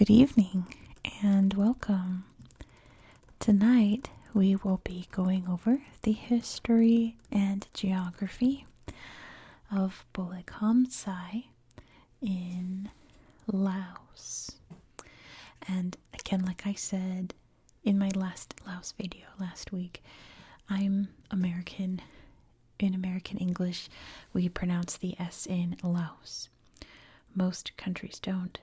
Good evening and welcome. Tonight we will be going over the history and geography of Bolikhamsai in Laos. And again, like I said in my last Laos video last week, I'm American. In American English, we pronounce the S in Laos. Most countries don't.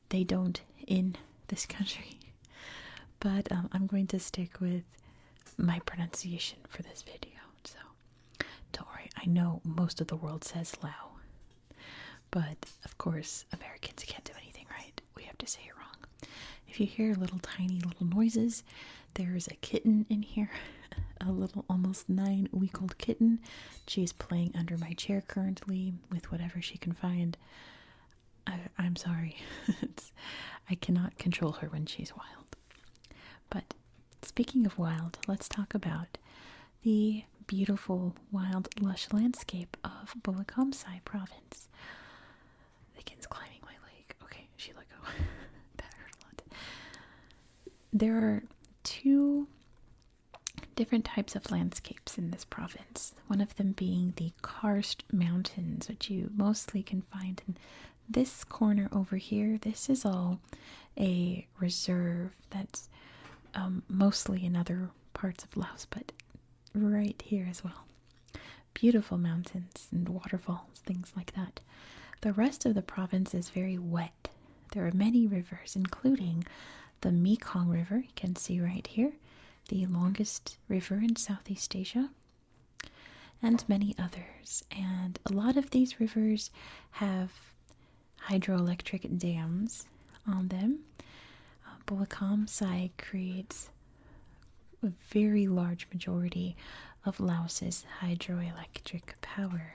They don't in this country. But I'm going to stick with my pronunciation for this video. So don't worry, I know most of the world says Lao. But of course, Americans can't do anything right. We have to say it wrong. If you hear little tiny little noises, there's a kitten in here. A little almost 9-week-old kitten. She's playing under my chair currently with whatever she can find. I'm sorry. I cannot control her when she's wild. But speaking of wild, let's talk about the beautiful, wild, lush landscape of Bolikhamsai province. The kitten's climbing my leg. Okay, she let go. That hurt a lot. There are two different types of landscapes in this province. One of them being the karst mountains, which you mostly can find in this corner over here. This is all a reserve that's mostly in other parts of Laos, but right here as well. Beautiful mountains and waterfalls, things like that. The rest of the province is very wet. There are many rivers, including the Mekong River, you can see right here, the longest river in Southeast Asia, and many others. And a lot of these rivers have hydroelectric dams on them. Bolikhamsai creates a very large majority of Laos's hydroelectric power.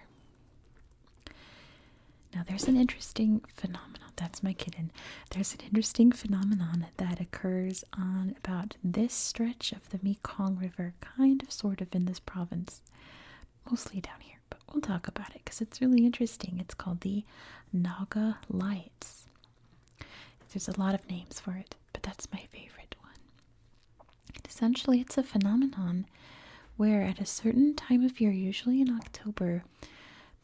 Now there's an interesting phenomenon. That's my kitten. There's an interesting phenomenon that occurs on about this stretch of the Mekong River, kind of sort of in this province, mostly down here, but we'll talk about it because it's really interesting. It's called the Naga Lights. There's a lot of names for it, but that's my favorite one. Essentially, it's a phenomenon where at a certain time of year, usually in October,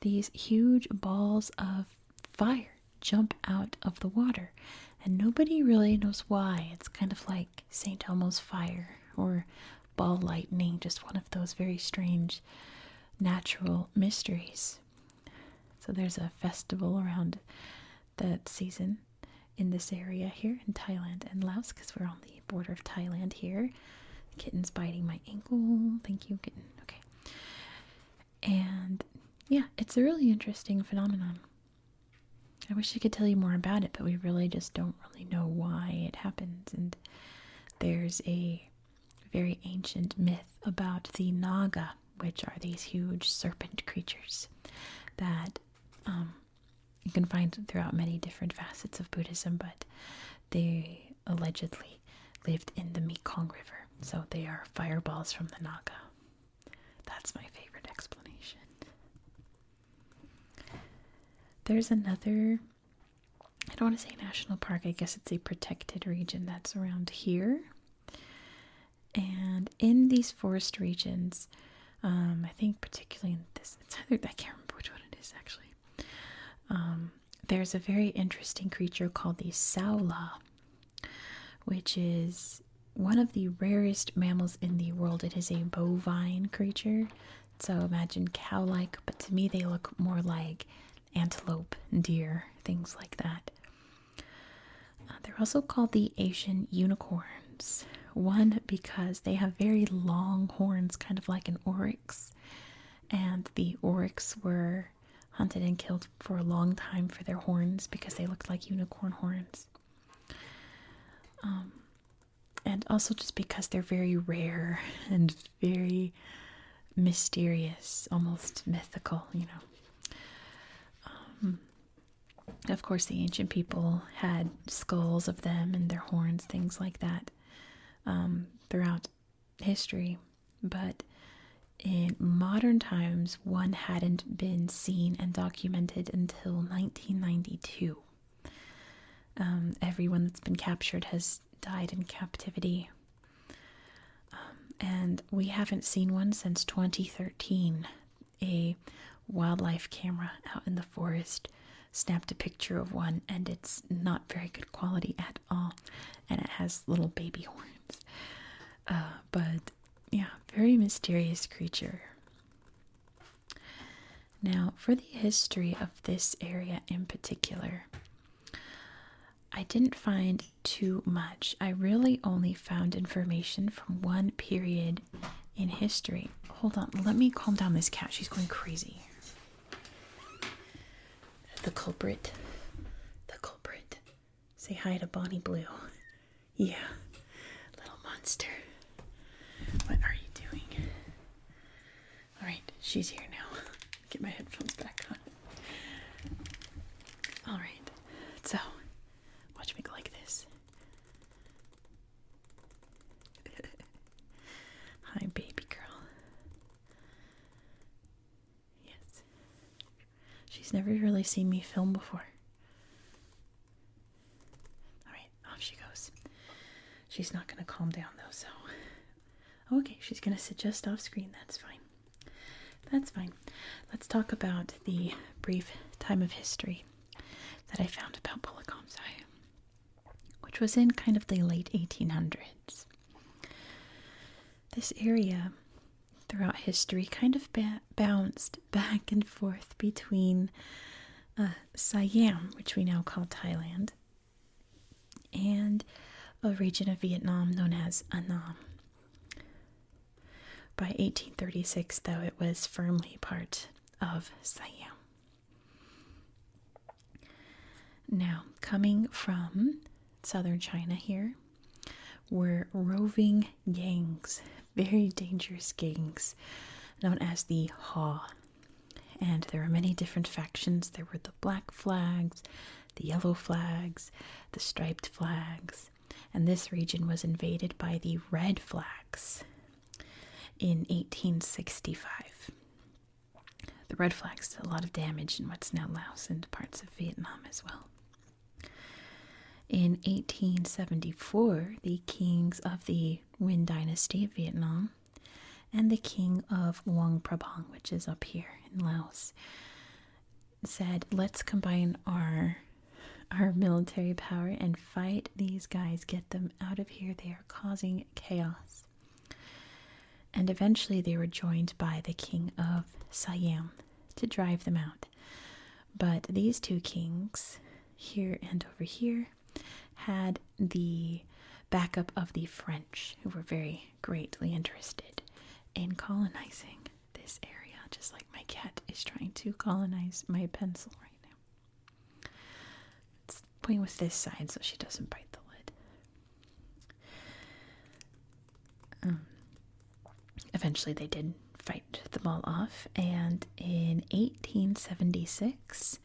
these huge balls of fire jump out of the water, and nobody really knows why. It's kind of like St. Elmo's fire or ball lightning, just one of those very strange natural mysteries. So there's a festival around that season in this area here in Thailand and Laos, because we're on the border of Thailand here. The kitten's biting my ankle. Thank you, kitten. Okay. And yeah, it's a really interesting phenomenon. I wish I could tell you more about it, but we really just don't really know why it happens. And there's a very ancient myth about the Naga, which are these huge serpent creatures that you can find throughout many different facets of Buddhism, but they allegedly lived in the Mekong River. So they are fireballs from the Naga. That's my favorite explanation. There's another, I don't want to say national park, I guess it's a protected region that's around here. And in these forest regions, I think particularly in this, it's either, I can't remember which one it is actually. There's a very interesting creature called the Saola, which is one of the rarest mammals in the world. It is a bovine creature, so imagine cow-like, but to me they look more like antelope, deer, things like that. They're also called the Asian unicorns. One, because they have very long horns, kind of like an oryx, and the oryx were hunted and killed for a long time for their horns because they looked like unicorn horns. And also just because they're very rare and very mysterious, almost mythical, you know. Of course, the ancient people had skulls of them and their horns, things like that, throughout history. But in modern times, one hadn't been seen and documented until 1992. Everyone that's been captured has died in captivity. And we haven't seen one since 2013. A wildlife camera out in the forest snapped a picture of one, and it's not very good quality at all. And it has little baby horns. But yeah, very mysterious creature. Now, for the history of this area in particular, I didn't find too much. I really only found information from one period in history. Hold on, let me calm down this cat. She's going crazy. The culprit. The culprit. Say hi to Bonnie Blue. Yeah, little monster. What are you doing? All right, she's here now. Get my headphones back on. All right, so watch me go like this. Hi, baby girl. Yes. She's never really seen me film before. All right, off she goes. She's not going to calm down, though, so... Okay, she's going to sit just off screen. That's fine. That's fine. Let's talk about the brief time of history that I found about Bolikhamsai, which was in kind of the late 1800s. This area, throughout history, kind of bounced back and forth between Siam, which we now call Thailand, and a region of Vietnam known as Annam. By 1836, though, it was firmly part of Siam. Now, coming from southern China here were roving gangs, very dangerous gangs, known as the Ha. And there were many different factions. There were the black flags, the yellow flags, the striped flags, and this region was invaded by the red flags in 1865. The red flags did a lot of damage in what's now Laos and parts of Vietnam as well. In 1874, the kings of the Nguyen dynasty of Vietnam and the king of Luang Prabang, which is up here in Laos, said, let's combine our military power and fight these guys, get them out of here. They are causing chaos. And eventually they were joined by the king of Siam to drive them out. But these two kings, here and over here, had the backup of the French, who were very greatly interested in colonizing this area, just like my cat is trying to colonize my pencil right now. It's pointing with this side so she doesn't bite the lid. Eventually they did fight them all off, and in 1876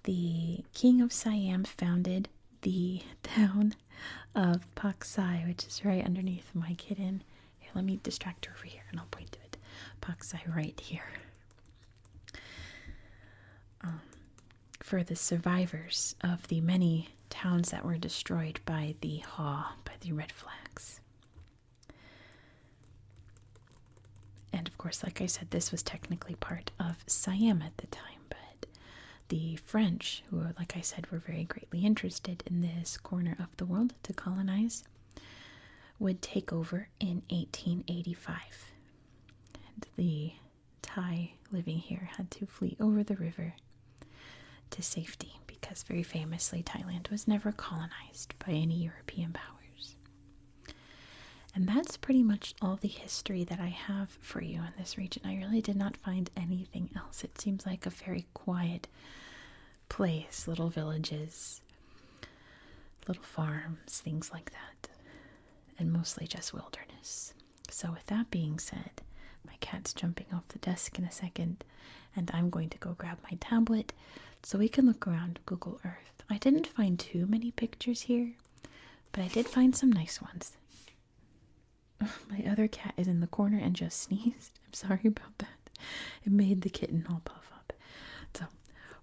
the king of Siam founded the town of Pak Sai, which is right underneath my kitten. Here, let me distract her over here and I'll point to it. Pak Sai right here. For the survivors of the many towns that were destroyed by the Ha, by the red flags. And of course, like I said, this was technically part of Siam at the time, but the French, who, like I said, were very greatly interested in this corner of the world to colonize, would take over in 1885. And the Thai living here had to flee over the river to safety because, very famously, Thailand was never colonized by any European powers. And that's pretty much all the history that I have for you in this region. I really did not find anything else. It seems like a very quiet place, little villages, little farms, things like that, and mostly just wilderness. So with that being said, my cat's jumping off the desk in a second, and I'm going to go grab my tablet so we can look around Google Earth. I didn't find too many pictures here, but I did find some nice ones. My other cat is in the corner and just sneezed. I'm sorry about that. It made the kitten all puff up. So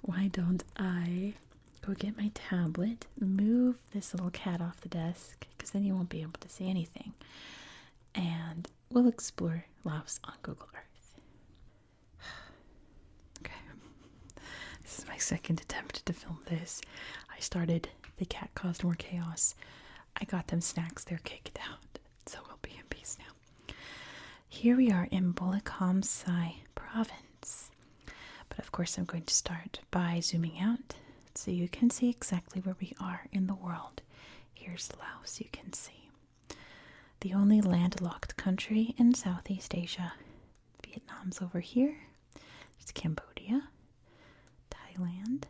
why don't I go get my tablet, move this little cat off the desk, because then you won't be able to see anything. And we'll explore Laos on Google Earth. Okay. This is my second attempt to film this. I started, the cat caused more chaos. I got them snacks, they're kicked out. So we'll be in peace now. Here we are in Bolikhamsai province. But of course I'm going to start by zooming out so you can see exactly where we are in the world. Here's Laos, you can see. The only landlocked country in Southeast Asia. Vietnam's over here. There's Cambodia, Thailand.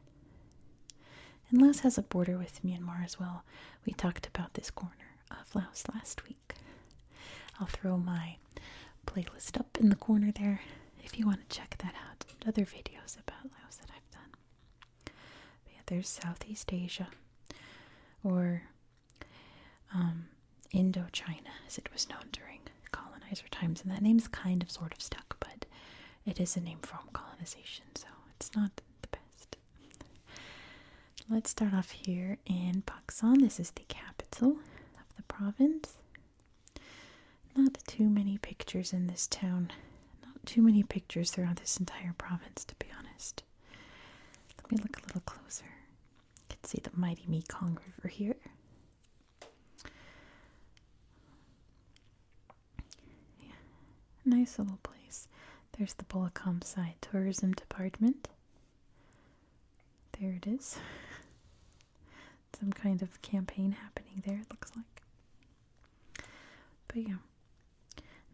And Laos has a border with Myanmar as well. We talked about this corner of Laos last week. I'll throw my playlist up in the corner there if you want to check that out. Other videos about Laos that I've done. But yeah, there's Southeast Asia, or Indochina, as it was known during colonizer times. And that name's kind of sort of stuck, but it is a name from colonization, so it's not the best. Let's start off here in Pakistan. This is the capital of the province. Not too many pictures in this town. Not too many pictures throughout this entire province, to be honest. Let me look a little closer. You can see the mighty Mekong River here. Yeah, nice little place. There's the Bolikhamsai Tourism Department. There it is. Some kind of campaign happening there, it looks like. But yeah.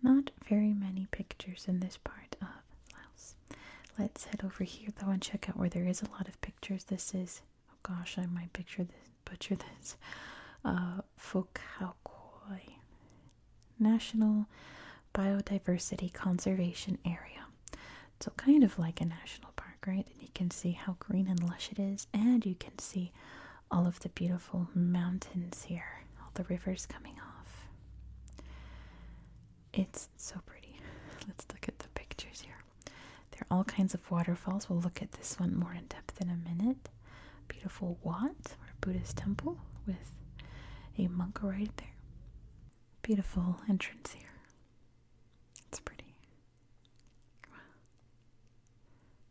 Not very many pictures in this part of Laos. Let's head over here though and check out where there is a lot of pictures. This is, oh gosh, I might butcher this. Phuc Khao Khoi National Biodiversity Conservation Area. So kind of like a national park, right? And you can see how green and lush it is, and you can see all of the beautiful mountains here, all the rivers coming off. It's so pretty. Let's look at the pictures here. There are all kinds of waterfalls. We'll look at this one more in depth in a minute. Beautiful Wat, or Buddhist temple, with a monk right there. Beautiful entrance here. It's pretty. Wow.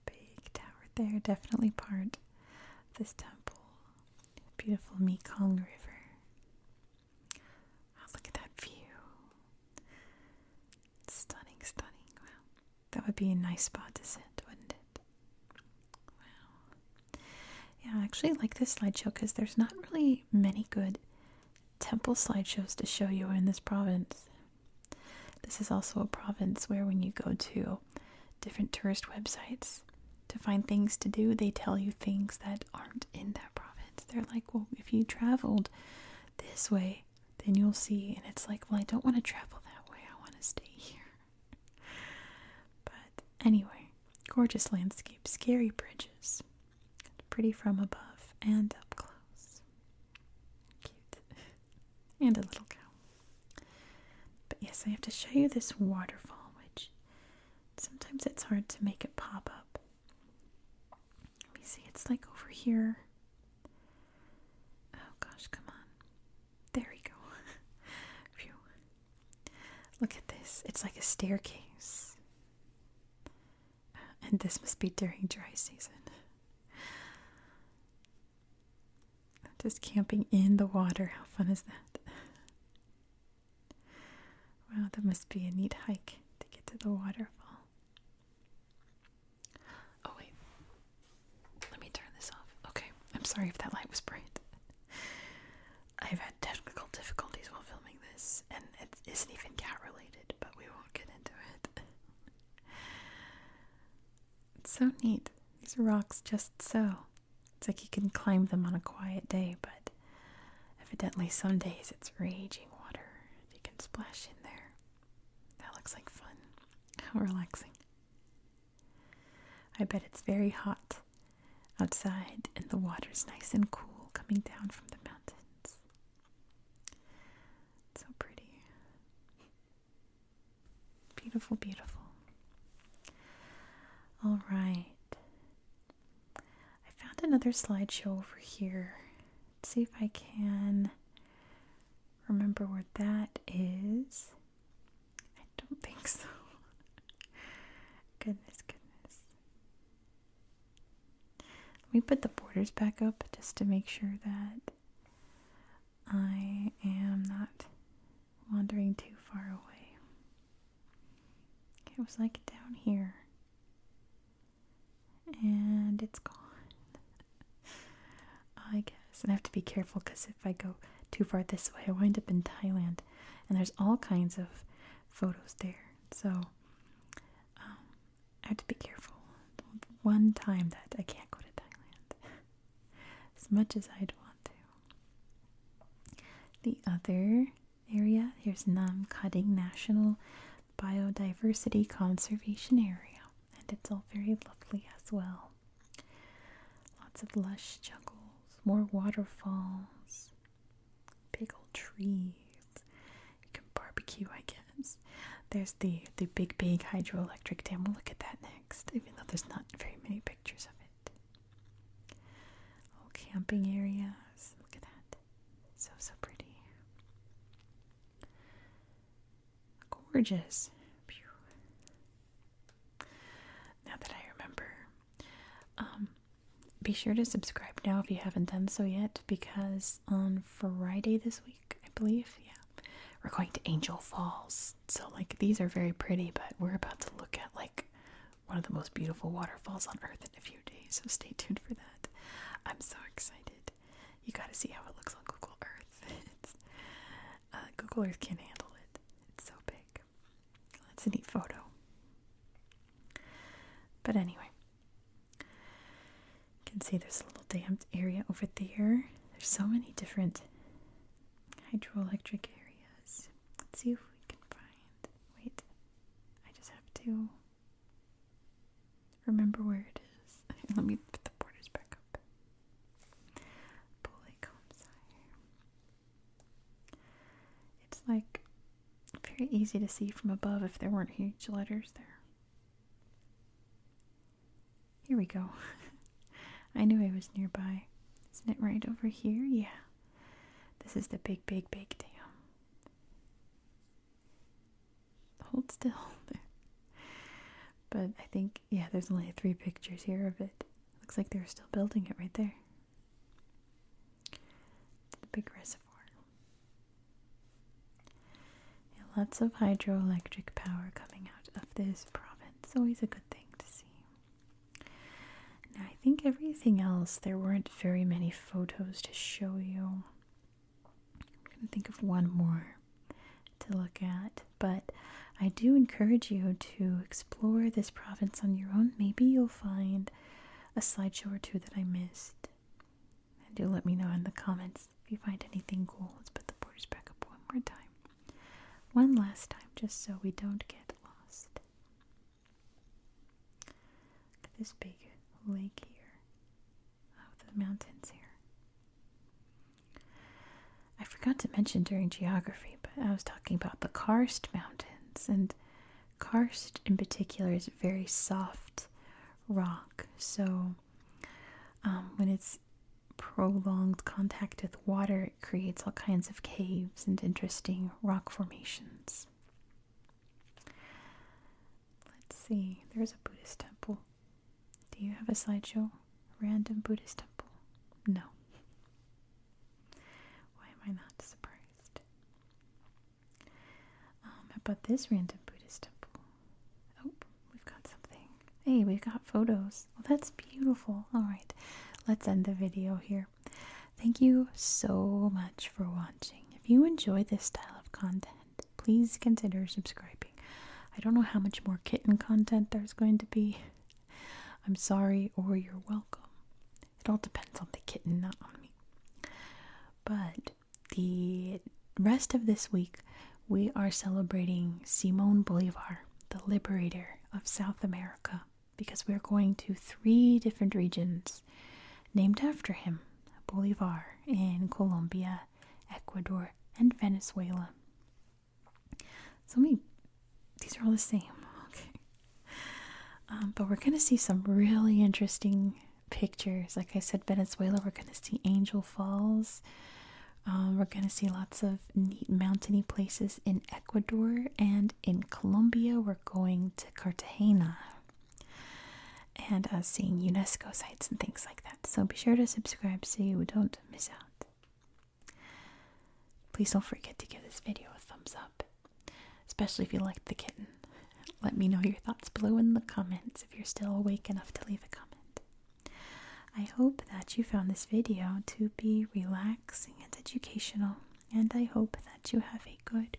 Big tower there. Definitely part of this temple. Beautiful Mekong River. Look at that view. Stunning, stunning. Wow. That would be a nice spot to sit, wouldn't it? Wow. Yeah, I actually like this slideshow because there's not really many good temple slideshows to show you in this province. This is also a province where when you go to different tourist websites to find things to do, they tell you things that aren't in that province. They're like, well, if you traveled this way, then you'll see. And it's like, well, I don't want to travel that way. I want to stay here. But anyway, gorgeous landscape, scary bridges. Pretty from above and up close. Cute. And a little cow. But yes, I have to show you this waterfall, which sometimes it's hard to make it pop up. Let me see, it's like over here. Oh gosh, come on. There we go. Phew. Look at this. It's like a staircase. And this must be during dry season. Just camping in the water. How fun is that? Wow, that must be a neat hike to get to the waterfall. Oh wait. Let me turn this off. Okay. I'm sorry if that light was bright. I've had technical difficulties while filming this, and it isn't even cat related, but we won't get into it. It's so neat. These rocks just so. It's like you can climb them on a quiet day, but evidently some days it's raging water. You can splash in there. That looks like fun. How relaxing. I bet it's very hot outside and the water's nice and cool coming down from the mountains. It's so pretty. Beautiful, beautiful. All right. another slideshow over here. Let's see if I can remember where that is. I don't think so. Goodness. Let me put the borders back up just to make sure that I am not wandering too far away. It was like down here. And it's gone. I guess. And I have to be careful because if I go too far this way, I wind up in Thailand. And there's all kinds of photos there. So I have to be careful. One time that I can't go to Thailand. As much as I'd want to. The other area, here's Nam Kading National Biodiversity Conservation Area. And it's all very lovely as well. Lots of lush jungles, more waterfalls, big old trees. You can barbecue, I guess. There's the big hydroelectric dam. We'll look at that next, even though there's not very many pictures of it. Little camping areas. Look at that. So pretty. Gorgeous. Phew. Now that I remember. Be sure to subscribe now if you haven't done so yet, because on Friday this week, I believe, we're going to Angel Falls. So, these are very pretty, but we're about to look at, one of the most beautiful waterfalls on Earth in a few days. So stay tuned for that. I'm so excited. You gotta see how it looks on Google Earth. Google Earth can't handle it. It's so big. That's a neat photo. But anyway. You can see there's a little dammed area over there. There's so many different hydroelectric areas. Let's see if we can find. Wait, I just have to remember where it is. Let me put the borders back up. Bolikhamsai. It's very easy to see from above if there weren't huge letters there. Here we go. I knew I was nearby. Isn't it right over here? Yeah. This is the big dam. Hold still. But I think, there's only 3 pictures here of it. Looks like they're still building it right there. It's the big reservoir. Lots of hydroelectric power coming out of this province. Always a good thing to see. Now, I think everything else, there weren't very many photos to show you. I'm going to think of one more to look at, but I do encourage you to explore this province on your own. Maybe you'll find a slideshow or 2 that I missed. And do let me know in the comments if you find anything cool. Let's put the borders back up one more time. One last time, just so we don't get lost. Look at this big lake here. Oh, the mountains here. I forgot to mention during geography, but I was talking about the karst mountains, and karst in particular is very soft rock. So when it's prolonged contact with water, it creates all kinds of caves and interesting rock formations. Let's see, there's a Buddhist temple. Do you have a slideshow? Random Buddhist temple? No. Why am I not surprised? How about this random Buddhist temple? Oh, we've got something. Hey, we've got photos. Well, that's beautiful. All right, let's end the video here. Thank you so much for watching. If you enjoy this style of content, please consider subscribing. I don't know how much more kitten content there's going to be. I'm sorry, or you're welcome. It all depends on the kitten, not on me. But the rest of this week, we are celebrating Simón Bolívar, the liberator of South America, because we're going to 3 different regions named after him. Bolívar in Colombia, Ecuador, and Venezuela. So these are all the same. Okay. But we're going to see some really interesting pictures. Like I said, Venezuela, we're going to see Angel Falls. We're going to see lots of neat mountainy places in Ecuador, and in Colombia we're going to Cartagena and seeing UNESCO sites and things like that. So be sure to subscribe so you don't miss out. Please don't forget to give this video a thumbs up, especially if you liked the kitten. Let me know your thoughts below in the comments if you're still awake enough to leave a comment. I hope that you found this video to be relaxing and educational, and I hope that you have a good